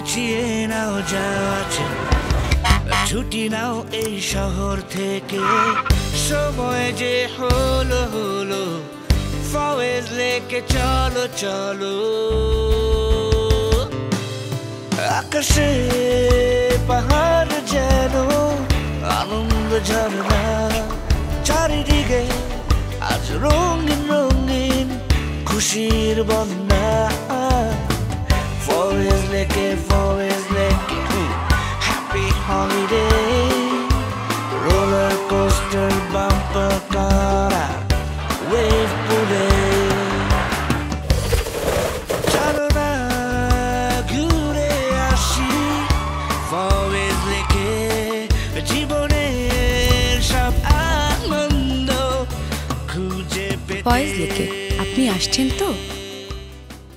গুছিয়ে নাও যা আছে, ছুটি নাও এই শহর থেকে। সময় যে হলো হলো, ফয়েজ লেকে চলো চলো। আকাশে পাহাড় যেন আনন্দ ঝরনা, চারিদিকে আজ রঙিন রঙিন খুশির বন্যা। ফয়েজ লেকে happy holiday, roller coaster bumper করা ওয়েভ পুলে। চলো না ঘুরে আসি ফয়েজ লেকে, জীবনের সব আনন্দ খুঁজে পেতে। ফয়েজ লেকে আপনি আসছেন তো?